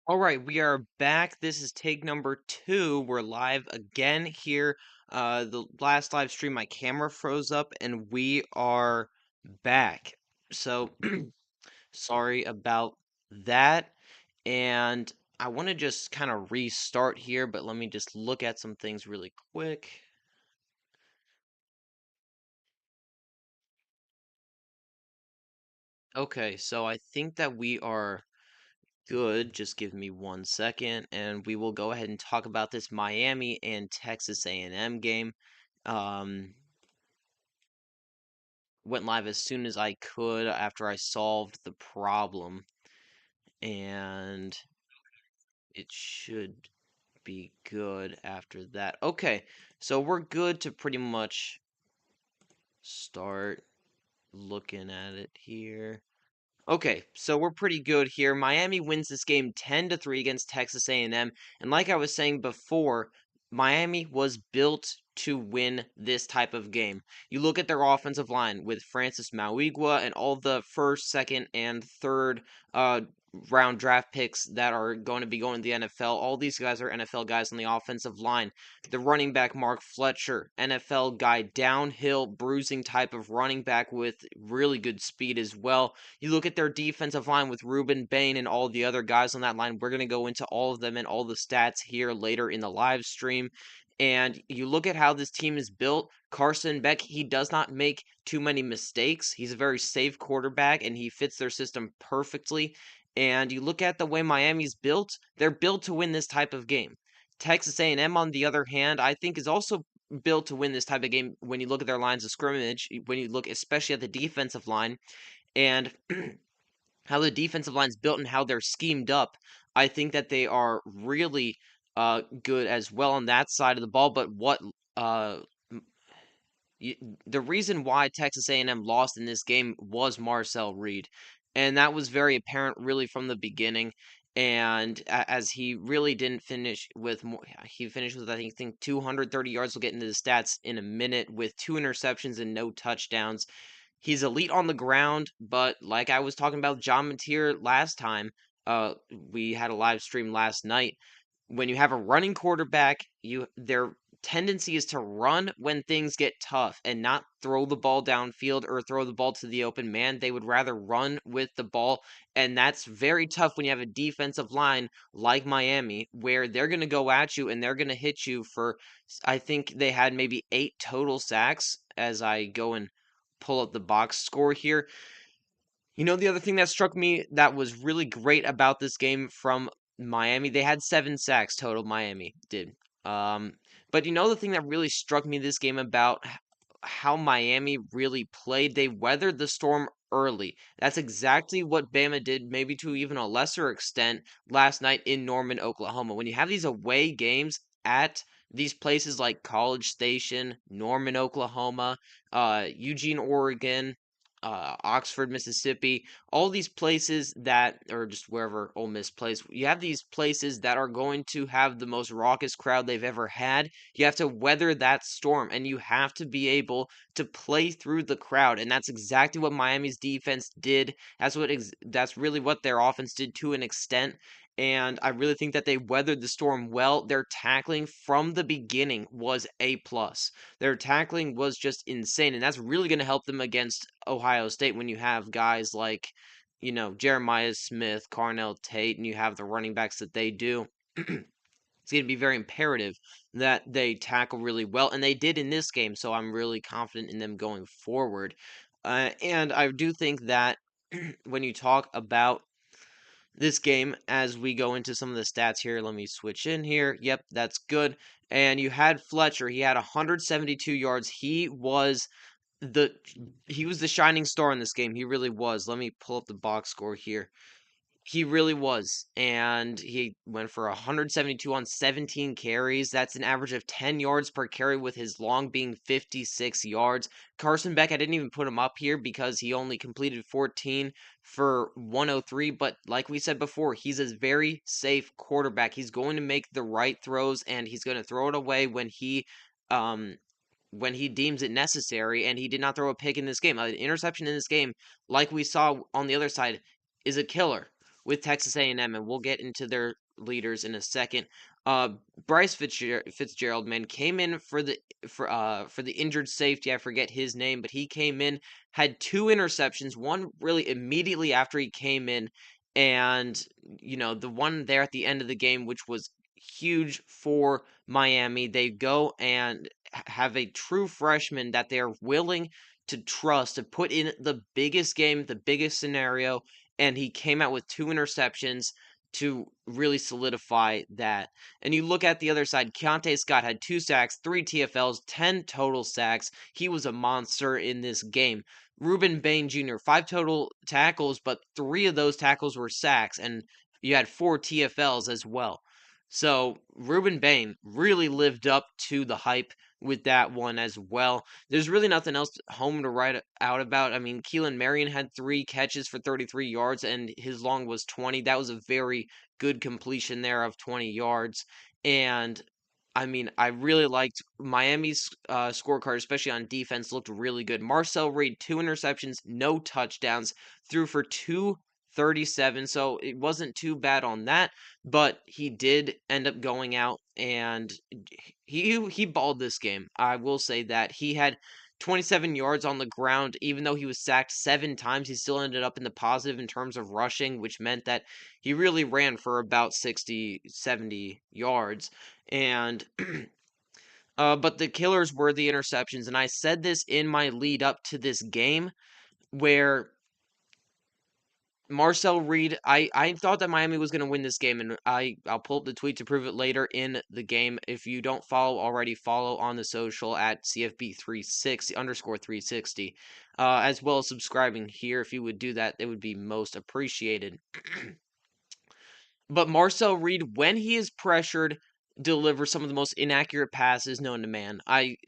All right, we are back. This is take number 2. We're live again here. The last live stream, my camera froze up, and we are back. So, sorry about that. And I want to just kind of restart here, but let me just look at some things really quick. Okay, so I think that we are good. Just give me 1 second, and we will go ahead and talk about this Miami and Texas A&M game. Um, went live as soon as I could after I solved the problem, and it should be good after that. Okay, so we're good to pretty much start looking at it here. Okay, so we're pretty good here. Miami wins this game 10-3 against Texas A&M, and like I was saying before, Miami was built to win this type of game. You look at their offensive line with Francis Mauigua and all the first, second, and third round draft picks that are going to be going to the NFL. All these guys are NFL guys on the offensive line. The running back Mark Fletcher, NFL guy, downhill bruising type of running back with really good speed as well. You look at their defensive line with Ruben Bain and all the other guys on that line. We're going to go into all of them and all the stats here later in the live stream. And you look at how this team is built. Carson Beck, he does not make too many mistakes. He's a very safe quarterback and he fits their system perfectly. And you look at the way Miami's built, they're built to win this type of game. Texas A&M, on the other hand, I think is also built to win this type of game when you look at their lines of scrimmage, when you look especially at the defensive line and how the defensive line's built and how they're schemed up. I think that they are really good as well on that side of the ball. But what uh, the reason why Texas A&M lost in this game was Marcel Reed, and that was very apparent really from the beginning. And as he really didn't finish with more, he finished with I think 230 yards. We'll get into the stats in a minute with 2 interceptions and no touchdowns. He's elite on the ground, but like I was talking about John Mateer last time, we had a live stream last night. When you have a running quarterback, their tendency is to run when things get tough and not throw the ball downfield or throw the ball to the open man. They would rather run with the ball, and that's very tough when you have a defensive line like Miami, where they're going to go at you and they're going to hit you for. I think they had maybe 8 total sacks as I go and pull up the box score here. You know, the other thing that struck me that was really great about this game from Miami, they had 7 sacks total. Miami did. Um, but you know, the thing that really struck me this game about how Miami really played, they weathered the storm early. That's exactly what Bama did, maybe to even a lesser extent, last night in Norman, Oklahoma. When you have these away games at these places like College Station, Norman, Oklahoma, Eugene, Oregon, Oxford, Mississippi, all these places that, or just wherever Ole Miss plays, you have these places that are going to have the most raucous crowd they've ever had. You have to weather that storm, and you have to be able to play through the crowd, and that's exactly what Miami's defense did. That's really what their offense did to an extent. And I really think that they weathered the storm well. Their tackling from the beginning was A plus. Their tackling was just insane, and that's really going to help them against Ohio State when you have guys like, Jeremiah Smith, Carnell Tate, and you have the running backs that they do. It's going to be very imperative that they tackle really well, and they did in this game, so I'm really confident in them going forward. And I do think that when you talk about this game as we go into some of the stats here. Let me switch in here. Yep, that's good. And you had Fletcher. He had 172 yards. The he was the shining star in this game. He really was. Let me pull up the box score here. He really was. And he went for 172 on 17 carries. That's an average of 10 yards per carry, with his long being 56 yards. Carson Beck, I didn't even put him up here because he only completed 14 for 103. But like we said before, he's a very safe quarterback. He's going to make the right throws and he's going to throw it away um when he deems it necessary, and he did not throw a pick in this game. An interception in this game, like we saw on the other side, is a killer. with Texas A&M, and we'll get into their leaders in a second. Uh, Bryce Fitzgerald, man, came in for the injured safety. I forget his name, but he came in, had 2 interceptions, one really immediately after he came in, and the one there at the end of the game, which was huge for Miami. They go and have a true freshman that they're willing to trust to put in the biggest game, the biggest scenario, and he came out with 2 interceptions to really solidify that. And you look at the other side, Keontae Scott had 2 sacks, 3 TFLs, 10 total sacks. He was a monster in this game. Ruben Bain Jr., 5 total tackles, but 3 of those tackles were sacks, and you had 4 TFLs as well. So Ruben Bain really lived up to the hype with that one as well. There's really nothing else home to write out about. I mean, Keelan Marion had 3 catches for 33 yards, and his long was 20. That was a very good completion there of 20 yards. And I mean, I really liked Miami's scorecard, especially on defense, looked really good. Marcel Reed, 2 interceptions, no touchdowns, threw for 237, so it wasn't too bad on that, but he did end up going out and he balled this game. I will say that he had 27 yards on the ground. Even though he was sacked 7 times, he still ended up in the positive in terms of rushing, which meant that he really ran for about 60, 70 yards. And but the killers were the interceptions. And I said this in my lead up to this game where Marcel Reed, I thought that Miami was going to win this game, and I'll pull up the tweet to prove it later in the game. If you don't follow already, follow on the social at CFB360 underscore 360, as well as subscribing here. If you would do that, it would be most appreciated. But Marcel Reed, when he is pressured, delivers some of the most inaccurate passes known to man.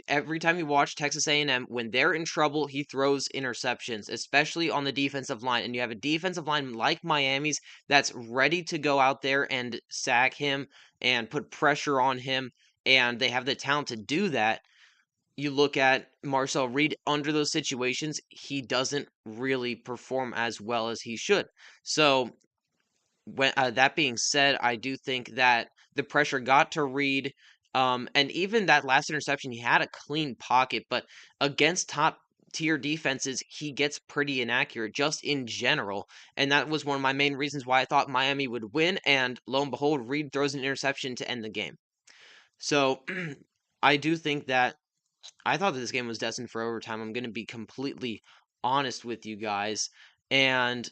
Every time you watch Texas A&M, when they're in trouble, he throws interceptions, especially on the defensive line. And you have a defensive line like Miami's that's ready to go out there and sack him and put pressure on him, and they have the talent to do that. You look at Marcel Reed under those situations, he doesn't really perform as well as he should. So when that being said, I do think that the pressure got to Reed, and even that last interception, he had a clean pocket, but against top tier defenses, he gets pretty inaccurate just in general, and that was one of my main reasons why I thought Miami would win. And lo and behold, Reed throws an interception to end the game. So I do think that I thought that this game was destined for overtime. I'm going to be completely honest with you guys, and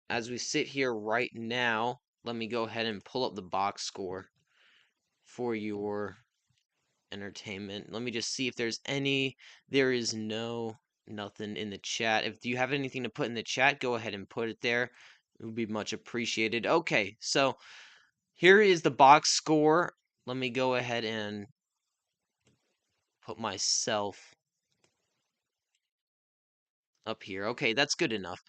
as we sit here right now, let me go ahead and pull up the box score for your entertainment. Let me just see if there's any. There is nothing in the chat. If you have anything to put in the chat, go ahead and put it there. It would be much appreciated. Okay, so here is the box score. Let me go ahead and put myself up here. Okay, that's good enough.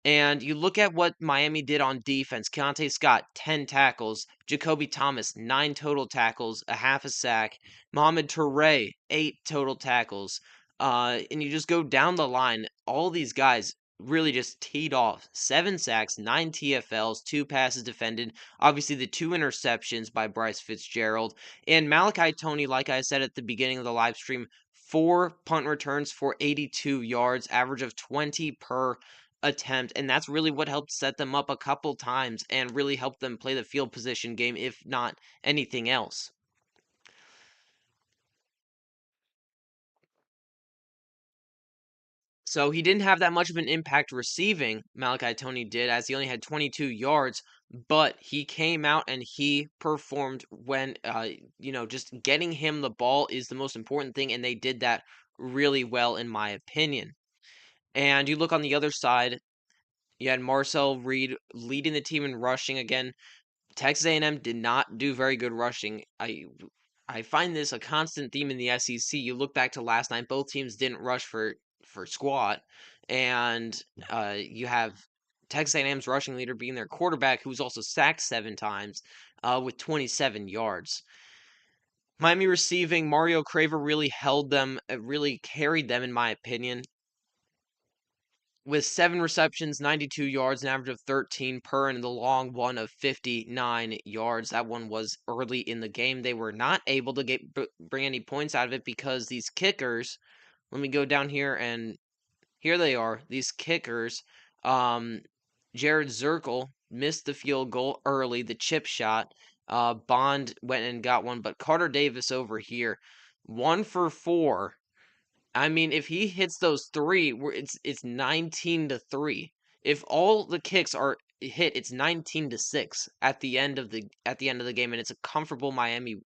And you look at what Miami did on defense. Keontae Scott, 10 tackles. Jacoby Thomas, 9 total tackles, a half a sack. Mohamed Toure, 8 total tackles. And you just go down the line. All these guys really just teed off. 7 sacks, 9 TFLs, 2 passes defended. Obviously, the 2 interceptions by Bryce Fitzgerald. And Malachi Tony, like I said at the beginning of the live stream, 4 punt returns for 82 yards, average of 20 per attempt, and that's really what helped set them up a couple times and really helped them play the field position game, if not anything else. So he didn't have that much of an impact receiving, Malachi Tony did, as he only had 22 yards, but he came out and he performed when, just getting him the ball is the most important thing, and they did that really well, in my opinion. And you look on the other side, you had Marcel Reed leading the team in rushing again. Texas A&M did not do very good rushing. I find this a constant theme in the SEC. You look back to last night; both teams didn't rush for squat, and you have Texas A&M's rushing leader being their quarterback, who was also sacked 7 times, with 27 yards. Miami receiving, Mario Craver really held them, really carried them, in my opinion. with 7 receptions, 92 yards, an average of 13 per, and the long one of 59 yards. That one was early in the game. They were not able to bring any points out of it because these kickers, let me go down here, and here they are. These kickers, Jared Zirkle missed the field goal early, the chip shot. Bond went and got one, but Carter Davis over here, 1 for 4. I mean, if he hits those three, it's 19-3. If all the kicks are hit, it's 19-6 at the end of the game, and it's a comfortable Miami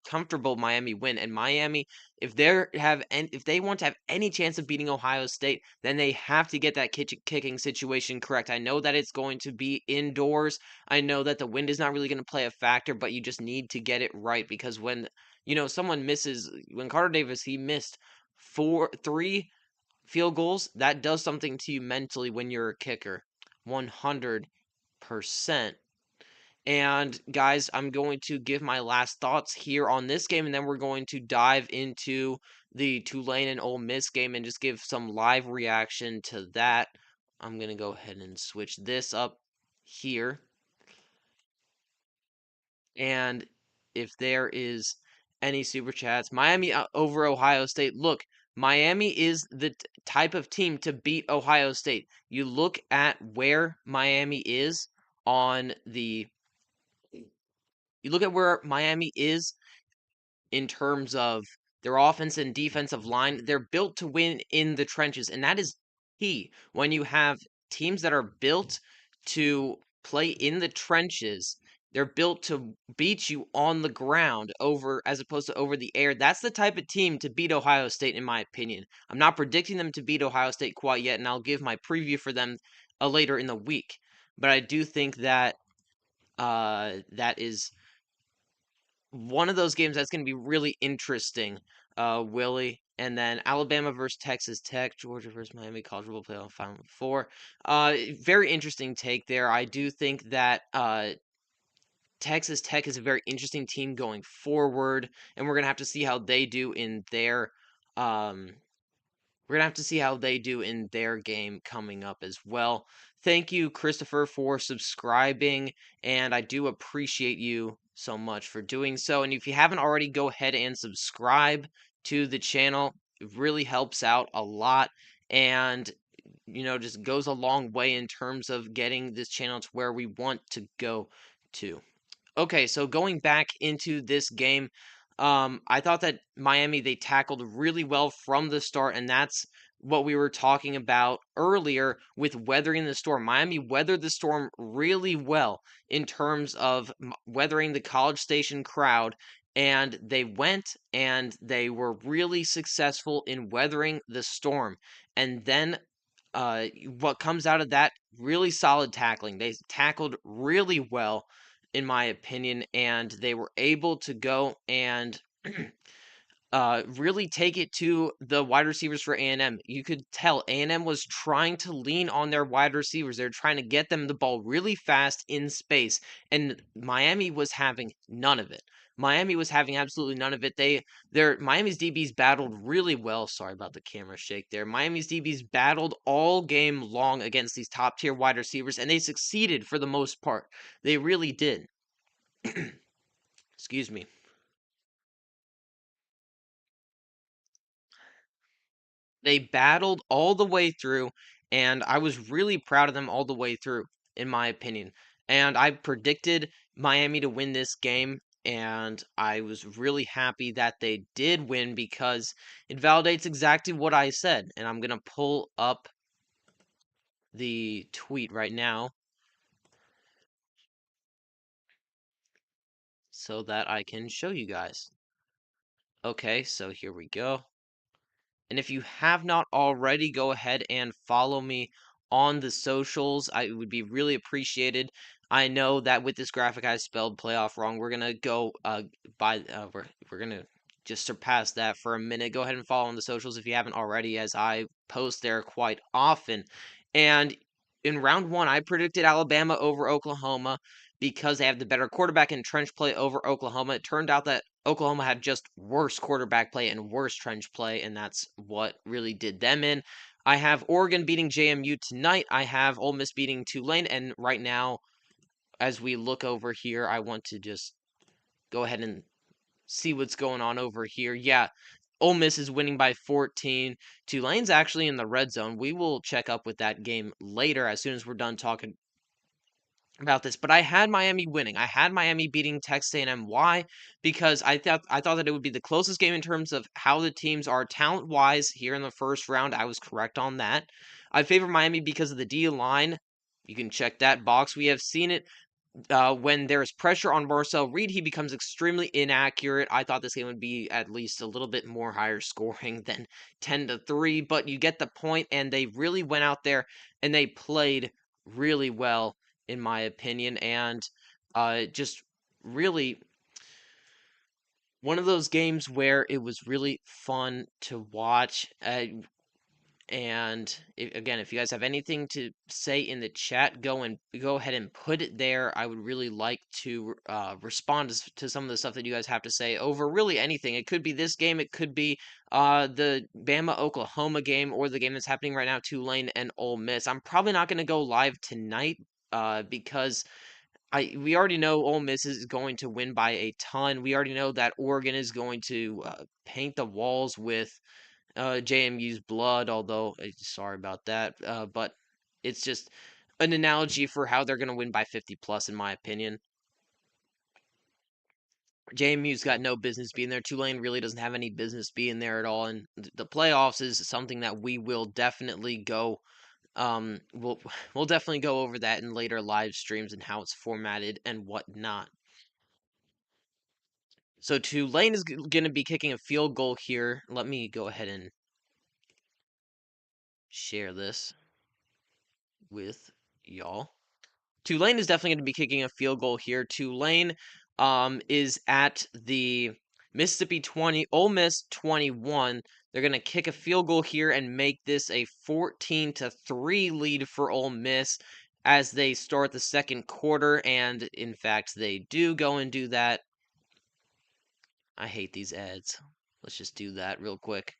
win. And Miami, if they want to have any chance of beating Ohio State, then they have to get that kicking situation correct. I know that it's going to be indoors. I know that the wind is not really going to play a factor, but you just need to get it right because when someone misses, when Carter Davis he missed 3 field goals, that does something to you mentally when you're a kicker. 100%. And guys, I'm going to give my last thoughts here on this game, and then we're going to dive into the Tulane and Ole Miss game and just give some live reaction to that. I'm going to go ahead and switch this up here. And if there is any super chats, Miami over Ohio State. Look, Miami is the type of team to beat Ohio State. You look at where Miami is on the you look at where Miami is in terms of their offense and defensive line. They're built to win in the trenches, and that is key. When you have teams that are built to play in the trenches, they're built to beat you on the ground as opposed to over the air. That's the type of team to beat Ohio State, in my opinion. I'm not predicting them to beat Ohio State quite yet, and I'll give my preview for them later in the week. But I do think that that is one of those games that's going to be really interesting, Willie. And then Alabama versus Texas Tech, Georgia versus Miami, College Football Playoff Final Four. Very interesting take there. I do think that Texas Tech is a very interesting team going forward, and we're gonna have to see how they do in their game coming up as well. Thank you, Christopher, for subscribing, and I do appreciate you so much for doing so. And if you haven't already, go ahead and subscribe to the channel. It really helps out a lot, and just goes a long way in terms of getting this channel to where we want to go to. Okay, so going back into this game, I thought that Miami, they tackled really well from the start, and that's what we were talking about earlier with weathering the storm. Miami weathered the storm really well in terms of weathering the College Station crowd, and they went and they were really successful in weathering the storm. And then what comes out of that, really solid tackling. They tackled really well, in my opinion, and they were able to go and really take it to the wide receivers for A&M. You could tell A&M was trying to lean on their wide receivers. They're trying to get them the ball really fast in space, and Miami was having none of it. Miami was having absolutely none of it. Miami's DBs battled really well. Sorry about the camera shake there. Miami's DBs battled all game long against these top tier wide receivers, and they succeeded for the most part. They really did. Excuse me. They battled all the way through, and I was really proud of them all the way through, in my opinion. And I predicted Miami to win this game, and I was really happy that they did win because it validates exactly what I said. And I'm going to pull up the tweet right now so that I can show you guys. Okay, so here we go. And if you have not already, go ahead and follow me on the socials. I would be really appreciated. I know that with this graphic I spelled playoff wrong. We're gonna go we're gonna just surpass that for a minute. Go ahead and follow on the socials if you haven't already, as I post there quite often. And in round one, I predicted Alabama over Oklahoma because they have the better quarterback and trench play over Oklahoma. It turned out that Oklahoma had just worse quarterback play and worse trench play, and that's what really did them in. I have Oregon beating JMU tonight. I have Ole Miss beating Tulane. And right now, as we look over here, I want to just go ahead and see what's going on over here. Yeah, Ole Miss is winning by 14. Tulane's actually in the red zone. We will check up with that game later as soon as we're done talking about this. But I had Miami winning. I had Miami beating Texas A&M. Why? Because I thought that it would be the closest game in terms of how the teams are talent-wise here in the first round. I was correct on that. I favor Miami because of the D line. You can check that box. We have seen it when there's pressure on Marcel Reed, he becomes extremely inaccurate. I thought this game would be at least a little bit more higher scoring than 10-3, but you get the point, and they really went out there and they played really well, in my opinion, and just really one of those games where it was really fun to watch. And again, if you guys have anything to say in the chat, go ahead and put it there. I would really like to respond to some of the stuff that you guys have to say over really anything. It could be this game, it could be the Bama Oklahoma game, or the game that's happening right now, Tulane and Ole Miss. I'm probably not going to go live tonight because we already know Ole Miss is going to win by a ton. We already know that Oregon is going to paint the walls with JMU's blood, although sorry about that. But it's just an analogy for how they're going to win by 50 plus, in my opinion. JMU's got no business being there. Tulane really doesn't have any business being there at all. And the playoffs is something that we will definitely go. We'll definitely go over that in later live streams and how it's formatted and whatnot. So Tulane is going to be kicking a field goal here. Let me go ahead and share this with y'all. Tulane is definitely going to be kicking a field goal here. Tulane is at the Mississippi 20, Ole Miss 21. They're going to kick a field goal here and make this a 14-3 lead for Ole Miss as they start the second quarter. And in fact, they do go and do that. I hate these ads. Let's just do that real quick.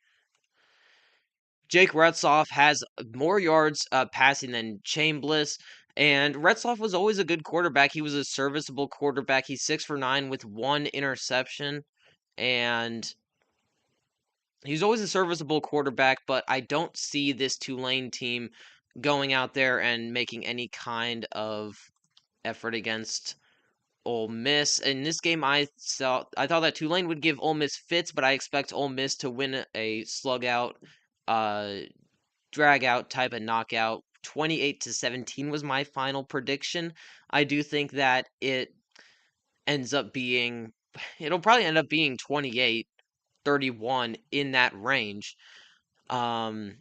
Jake Retzloff has more yards passing than Chambliss. And Retzloff was always a good quarterback. He was a serviceable quarterback. He's 6 for 9 with 1 interception. And he's always a serviceable quarterback, but I don't see this Tulane team going out there and making any kind of effort against Ole Miss. In this game, I thought that Tulane would give Ole Miss fits, but I expect Ole Miss to win a slug out, drag out type of knockout. 28-17 was my final prediction. I do think that it'll probably end up being 28-31 in that range. But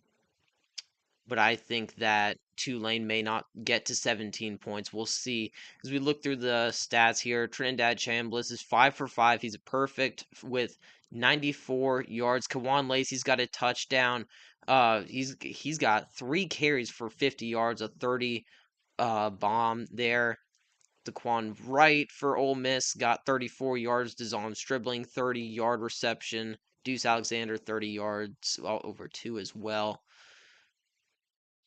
I think that Tulane may not get to 17 points. We'll see. As we look through the stats here, Trinidad Chambliss is 5 for 5. He's perfect with 94 yards. Kawan Lacey's got a touchdown. He's got 3 carries for 50 yards, a 30 bomb there. Daquan Wright for Ole Miss got 34 yards. Dazon Stribling, 30-yard reception. Deuce Alexander, 30 yards, over 2 as well.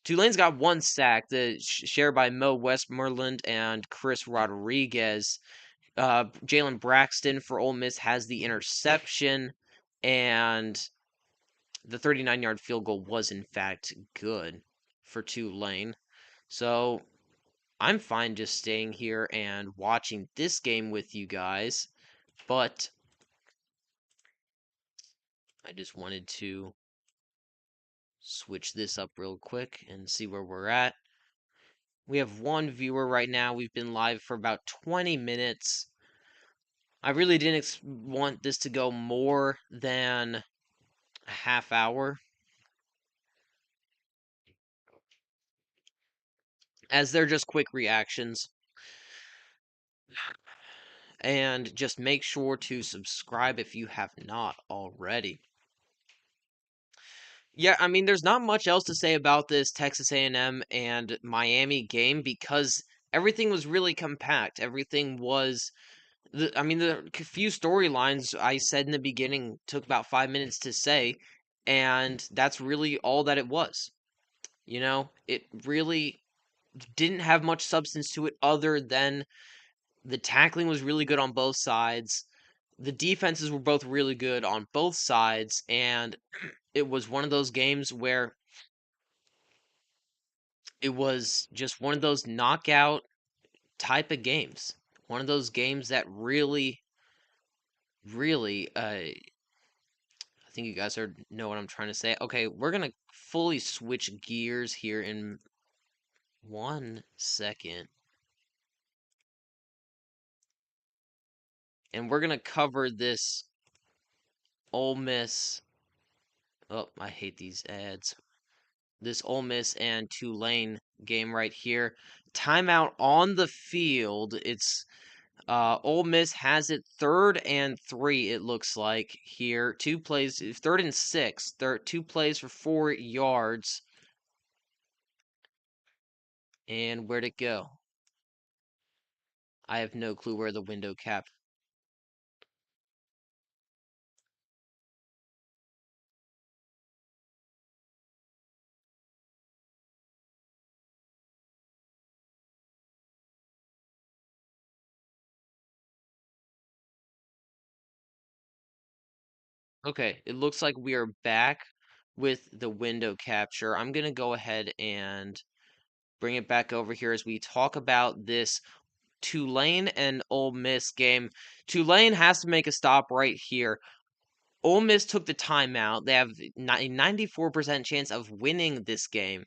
Tulane's got 1 sack, shared by Mo Westmoreland and Chris Rodriguez. Jalen Braxton for Ole Miss has the interception, and the 39-yard field goal was, in fact, good for Tulane. So I'm fine just staying here and watching this game with you guys, but I just wanted to switch this up real quick and see where we're at. We have 1 viewer right now. We've been live for about 20 minutes. I really didn't want this to go more than a half hour, as they're just quick reactions. And just make sure to subscribe if you have not already. Yeah, I mean, there's not much else to say about this Texas A&M and Miami game because everything was really compact. Everything was, the few storylines I said in the beginning took about 5 minutes to say, and that's really all that it was. It really didn't have much substance to it other than the tackling was really good on both sides. The defenses were both really good on both sides, and it was one of those games where it was just one of those knockout type of games. One of those games that really, I think you guys know what I'm trying to say. Okay, we're gonna fully switch gears here in 1 second, and we're gonna cover this Ole Miss. Oh, I hate these ads. This Ole Miss and Tulane game right here. Timeout on the field. It's Ole Miss has it 3rd and 3. It looks like here. 2 plays, 3rd and 6. 2 plays for 4 yards. And where'd it go? I have no clue where the window cap. Okay, it looks like we are back with the window capture. I'm gonna go ahead and bring it back over here as we talk about this Tulane and Ole Miss game. Tulane has to make a stop right here. Ole Miss took the timeout. They have a 94% chance of winning this game.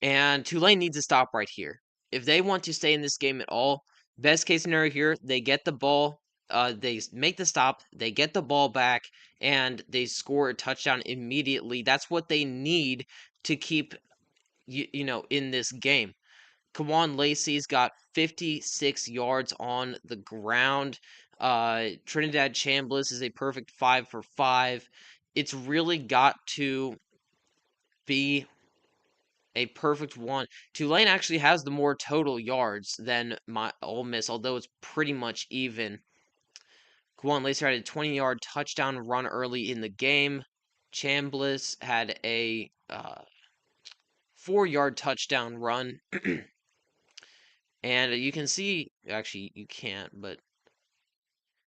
And Tulane needs to stop right here. If they want to stay in this game at all, best case scenario here, they get the ball, they make the stop, they get the ball back, and they score a touchdown immediately. That's what they need to keep in this game. Kawan Lacey's got 56 yards on the ground. Trinidad Chambliss is a perfect 5 for 5. It's really got to be a perfect one. Tulane actually has the more total yards than my Ole Miss, although it's pretty much even. Kawan Lacey had a 20-yard touchdown run early in the game. Chambliss had a 4-yard touchdown run. And you can see, actually, you can't, but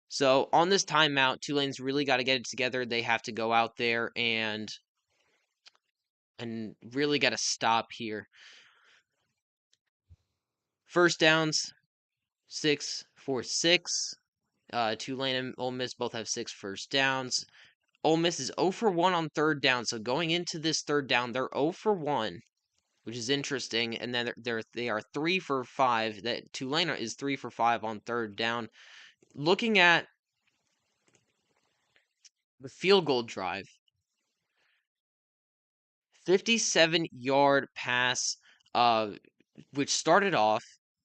so on this timeout, Tulane's really got to get it together. They have to go out there and really got to stop here. First downs, 6 for 6. Tulane and Ole Miss both have 6 first downs. Ole Miss is 0 for 1 on 3rd down. So going into this 3rd down, they're 0 for 1, which is interesting. And then they are 3 for 5. That Tulane is 3 for 5 on 3rd down. Looking at the field goal drive, 57-yard pass, which started off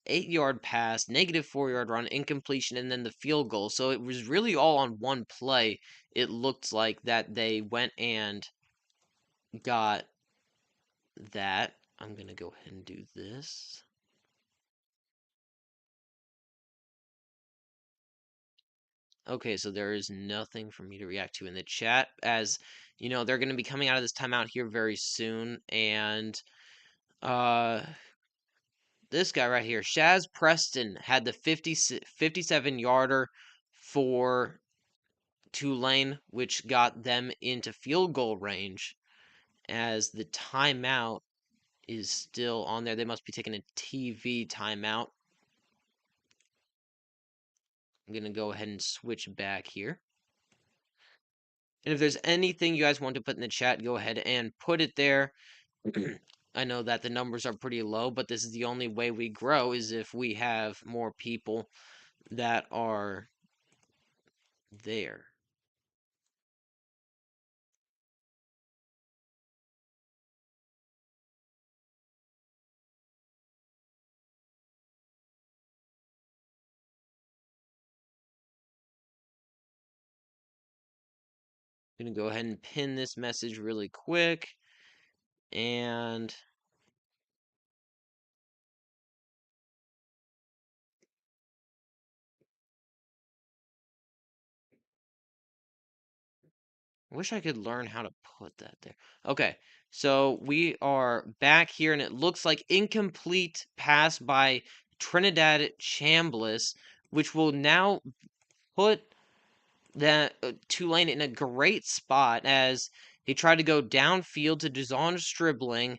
8-yard pass, negative 4-yard run, incompletion, and then the field goal. So it was really all on one play. It looked like that they went and got that. I'm going to go ahead and do this. Okay, so there is nothing for me to react to in the chat, as they're going to be coming out of this timeout here very soon, and this guy right here, Shaz Preston, had the 57-yarder for Tulane, which got them into field goal range, as the timeout is still on there. They must be taking a TV timeout. I'm going to go ahead and switch back here. And if there's anything you guys want to put in the chat, go ahead and put it there. I know that the numbers are pretty low, but this is the only way we grow is if we have more people that are there. I'm going to go ahead and pin this message really quick. And I wish I could learn how to put that there. Okay, so we are back here, and it looks like incomplete pass by Trinidad Chambliss, which will now put that Tulane in a great spot as he tried to go downfield to Duzon Stribling,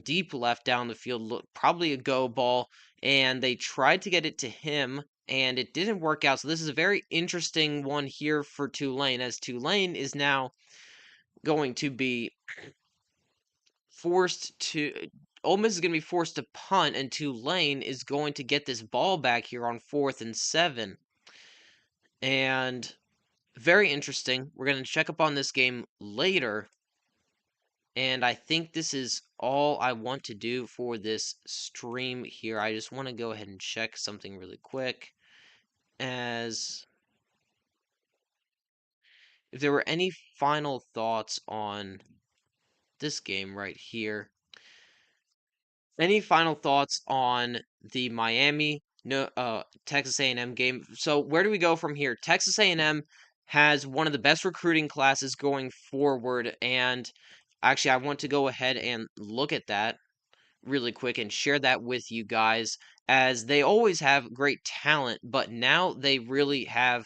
deep left down the field, probably a go ball, and they tried to get it to him, and it didn't work out. So this is a very interesting one here for Tulane, as Tulane is now going to be forced to. Ole Miss is going to be forced to punt, and Tulane is going to get this ball back here on 4th and 7. And very interesting. We're going to check up on this game later. And I think this is all I want to do for this stream here. I just want to go ahead and check something really quick. As if there were any final thoughts on this game right here. Any final thoughts on the Miami Texas A&M game? So where do we go from here? Texas A&M has one of the best recruiting classes going forward, and actually I want to go ahead and look at that really quick and share that with you guys, as they always have great talent, but now they really have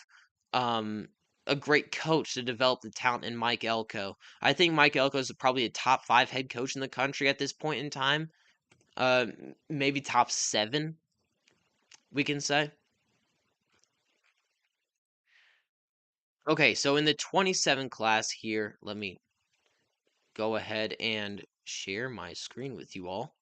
um a great coach to develop the talent in Mike Elko. I think Mike Elko is probably a top 5 head coach in the country at this point in time. Maybe top 7, we can say. Okay, so in the 27 class here, let me go ahead and share my screen with you all.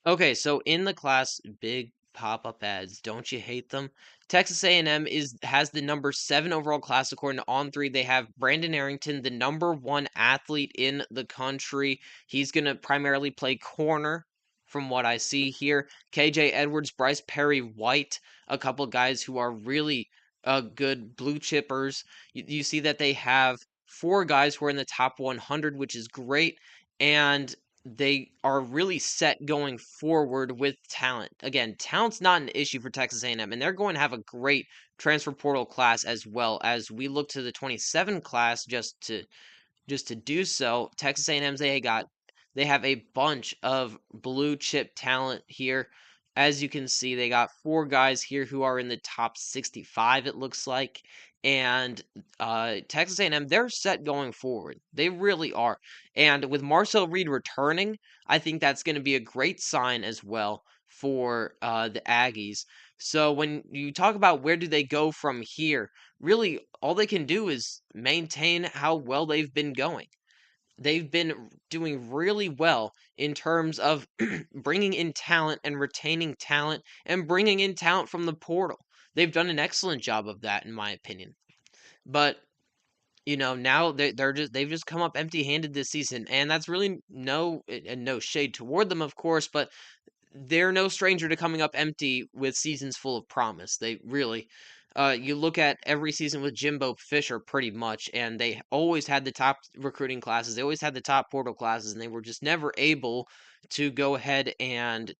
Okay, so in the class, big pop-up ads. Don't you hate them? Texas A&M has the number 7 overall class according to On3. They have Brandon Arrington, the number 1 athlete in the country. He's going to primarily play corner from what I see here. KJ Edwards, Bryce Perry White, a couple guys who are really good blue chippers. You see that they have 4 guys who are in the top 100, which is great. And they are really set going forward with talent. Again, talent's not an issue for Texas A&M, and they're going to have a great transfer portal class as well. As we look to the 27 class, just to do so, Texas A&M's they have a bunch of blue chip talent here. As you can see, they got 4 guys here who are in the top 65, it looks like. And Texas A&M, they're set going forward. They really are. And with Marcel Reed returning, I think that's going to be a great sign as well for the Aggies. So when you talk about where do they go from here, really all they can do is maintain how well they've been going. They've been doing really well in terms of bringing in talent and retaining talent and bringing in talent from the portal. They've done an excellent job of that, in my opinion. But now they've just come up empty-handed this season, and that's really no shade toward them, of course, but they're no stranger to coming up empty with seasons full of promise. They really, you look at every season with Jimbo Fisher pretty much, and they always had the top recruiting classes. They always had the top portal classes, and they were just never able to go ahead and,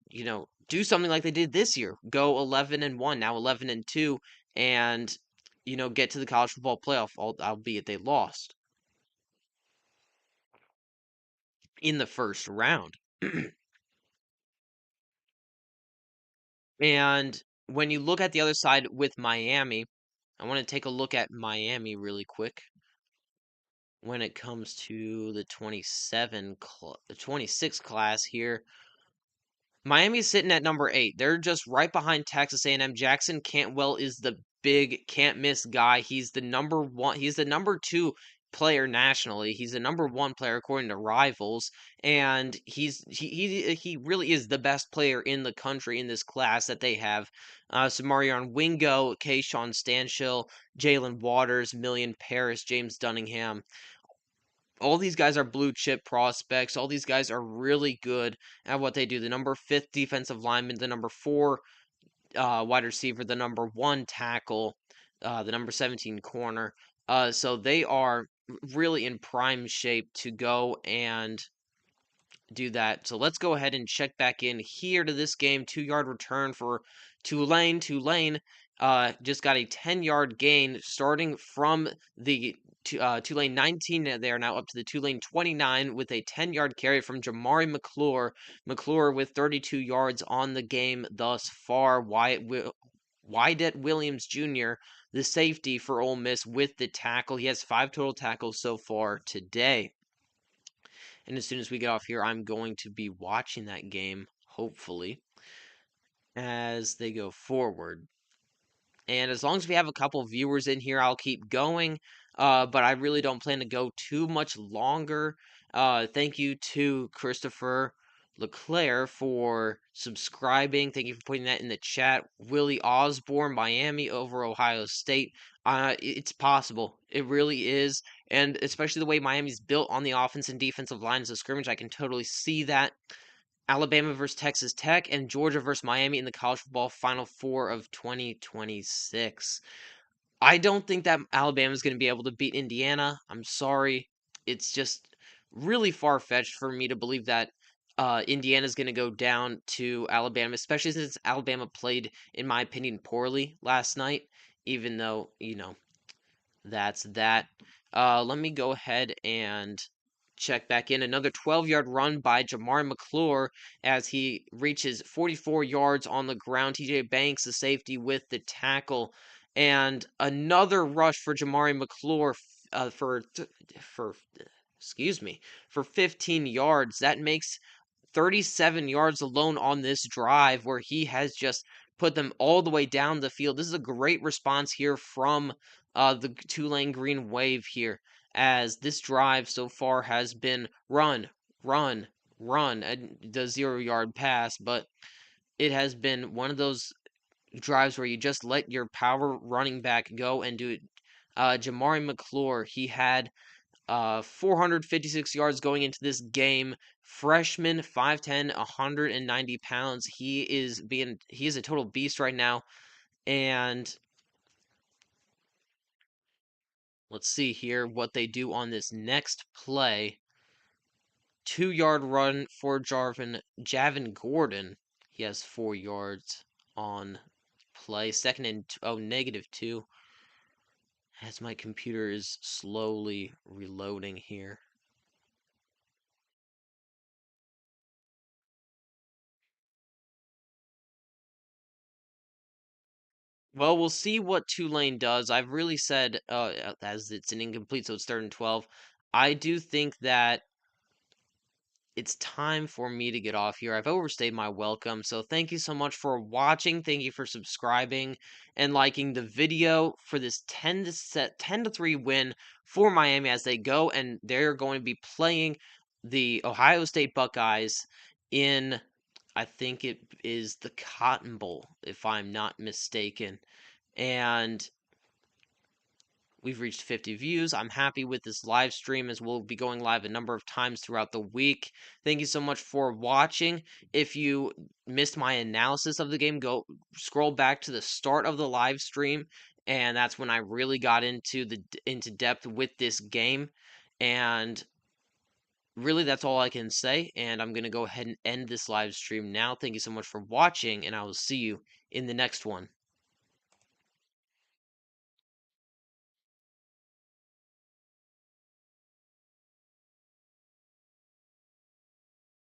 do something like they did this year. Go 11-1, now 11-2, and, get to the college football playoff, albeit they lost in the first round. And when you look at the other side with Miami, I want to take a look at Miami really quick when it comes to the 26 class here. Miami's sitting at number 8. They're just right behind Texas A&M. Jackson Cantwell is the big can't miss guy. He's the number 1. He's the number 2 player nationally. He's the number 1 player according to Rivals, and he really is the best player in the country in this class that they have. Samarion Wingo, Kayshawn Stanchill, Jalen Waters, Million Paris, James Dunningham. All these guys are blue chip prospects. All these guys are really good at what they do. The number 5 defensive lineman, the number 4 wide receiver, the number 1 tackle, the number 17 corner. So they are really in prime shape to go and do that. So let's go ahead and check back in here to this game. 2-yard return for Tulane. Tulane just got a 10-yard gain starting from the Tulane 19. They are now up to the Tulane 29 with a 10-yard carry from Jamari McClure. McClure with 32 yards on the game thus far. Wyatt Williams Jr., the safety for Ole Miss, with the tackle. He has 5 total tackles so far today. And as soon as we get off here, I'm going to be watching that game, hopefully, as they go forward. And as long as we have a couple viewers in here, I'll keep going. But I really don't plan to go too much longer. Thank you to Christopher LeClaire for subscribing. Thank you for putting that in the chat. Willie Osborne, Miami over Ohio State. It's possible. It really is. And especially the way Miami's built on the offense and defensive lines of scrimmage, I can totally see that. Alabama versus Texas Tech, and Georgia versus Miami in the college football Final Four of 2026. I don't think that Alabama is going to be able to beat Indiana. I'm sorry. It's just really far fetched for me to believe that Indiana is going to go down to Alabama, especially since Alabama played, in my opinion, poorly last night, even though, that's that. Let me go ahead and check back in. Another 12-yard run by Jamar McClure as he reaches 44 yards on the ground. TJ Banks, the safety, with the tackle. And another rush for Jamari McClure for excuse me, for 15 yards. That makes 37 yards alone on this drive where he has just put them all the way down the field. This is a great response here from the Tulane Green Wave here, as this drive so far has been run, run, run, the 0-yard pass, but it has been one of those drives where you just let your power running back go and do it. Jamari McClure, he had 456 yards going into this game. Freshman, 5'10", 190 pounds. He is a total beast right now. And let's see here what they do on this next play. 2-yard run for Javin Gordon. He has 4 yards on play. Second and -2. As my computer is slowly reloading here. Well, we'll see what Tulane does. I've really said, as it's an incomplete, so it's 3rd and 12. I do think that it's time for me to get off here. I've overstayed my welcome, so thank you so much for watching. Thank you for subscribing and liking the video for this 10-3 win for Miami as they go, and they're going to be playing the Ohio State Buckeyes in, I think it is the Cotton Bowl, if I'm not mistaken. And we've reached 50 views. I'm happy with this live stream, as we'll be going live a number of times throughout the week. Thank you so much for watching. If you missed my analysis of the game, go scroll back to the start of the live stream, and that's when I really got into depth with this game. And really, that's all I can say, and I'm going to go ahead and end this live stream now. Thank you so much for watching, and I will see you in the next one.